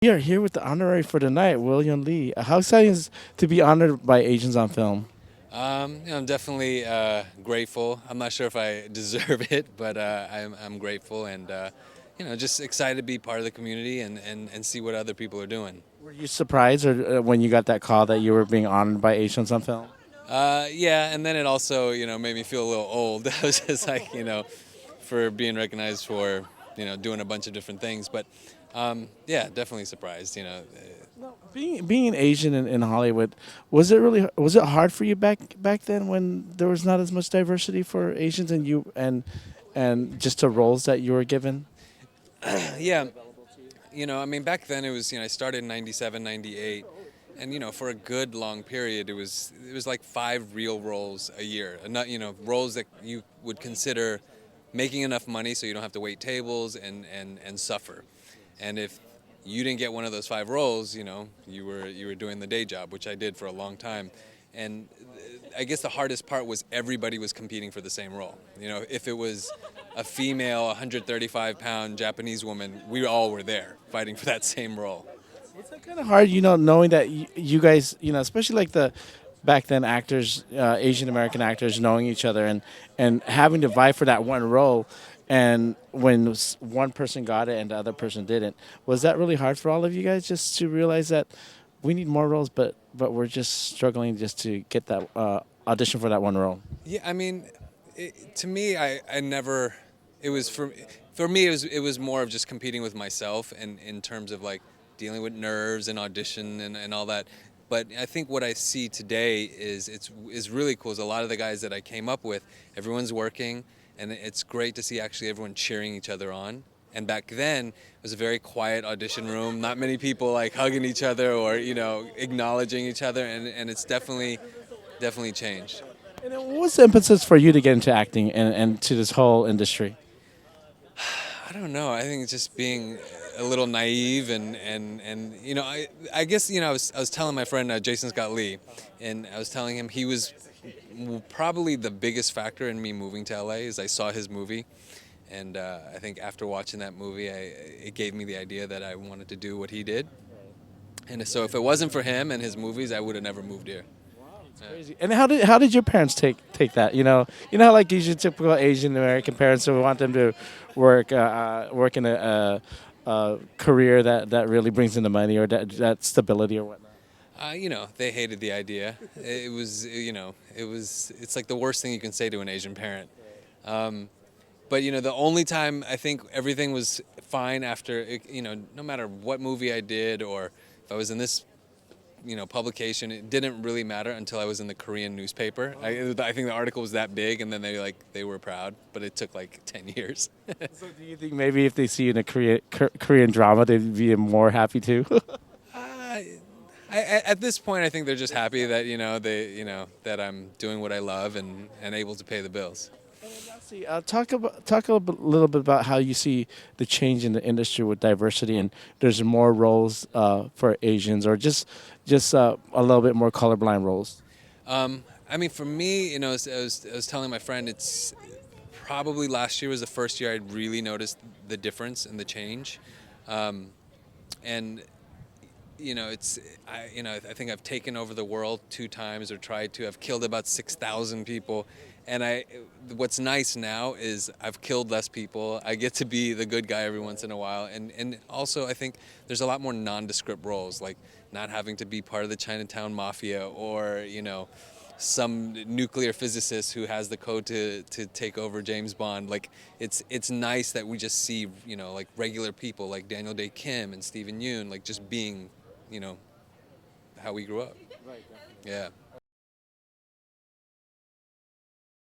We are here with the honorary for tonight, William Lee. How exciting is to be honored by Asians on film? I'm definitely grateful. I'm not sure if I deserve it, but I'm grateful and just excited to be part of the community and see what other people are doing. Were you surprised or, when you got that call that you were being honored by Asians on film? Yeah, and then it also made me feel a little old. I was just like for being recognized for doing a bunch of different things, but yeah, definitely surprised. No, being Asian in Hollywood, was it hard for you back then when there was not as much diversity for Asians and and just the roles that you were given? Yeah, I mean, back then it was, I started in 97, 98, and, for a good long period, it was like 5 real roles a year. And not, roles that you would consider making enough money so you don't have to wait tables and suffer. And if you didn't get one of those 5 roles, you were doing the day job, which I did for a long time. And I guess the hardest part was everybody was competing for the same role. If it was a female 135-pound Japanese woman, we all were there fighting for that same role. Was that kind of hard, knowing that you guys, especially like the back then actors, Asian American actors, knowing each other and having to vie for that one role, and when one person got it and the other person didn't, was that really hard for all of you guys just to realize that we need more roles, but we're just struggling just to get that audition for that one role? Yeah, I mean, to me, I never. It was for me. It was more of just competing with myself and in terms of like dealing with nerves and audition and all that. But I think what I see today is really cool. Is a lot of the guys that I came up with, everyone's working, and it's great to see actually everyone cheering each other on. And back then, it was a very quiet audition room. Not many people like hugging each other or acknowledging each other, and it's definitely changed. And then what was the impetus for you to get into acting and to this whole industry? I don't know. I think it's just being a little naive and I guess I was telling my friend Jason Scott Lee, and I was telling him he was probably the biggest factor in me moving to LA is I saw his movie, and I think after watching that movie, it gave me the idea that I wanted to do what he did, and so if it wasn't for him and his movies, I would have never moved here. Crazy. And how did your parents take that? How like usually typical Asian American parents, so we want them to work in a career that really brings in the money or that stability or whatnot. They hated the idea. It's like the worst thing you can say to an Asian parent. But the only time I think everything was fine after, no matter what movie I did or if I was in this, publication, it didn't really matter until I was in the Korean newspaper. I think the article was that big, and then they were proud, but it took like 10 years. So do you think maybe if they see you in a Korean drama, they'd be more happy too? Uh, at this point, I think they're just happy that that I'm doing what I love and able to pay the bills. See, talk little bit about how you see the change in the industry with diversity and there's more roles for Asians or just a little bit more colorblind roles. I mean, for me, I was telling my friend, it's probably last year was the first year I'd really noticed the difference and the change, and I think I've taken over the world 2 times or tried to. I've killed about 6,000 people, and what's nice now is I've killed less people. I get to be the good guy every once in a while, and also I think there's a lot more nondescript roles, like not having to be part of the Chinatown Mafia or some nuclear physicist who has the code to take over James Bond. Like it's nice that we just see like regular people like Daniel Day Kim and Stephen Yoon like just being you know how we grew up. Yeah.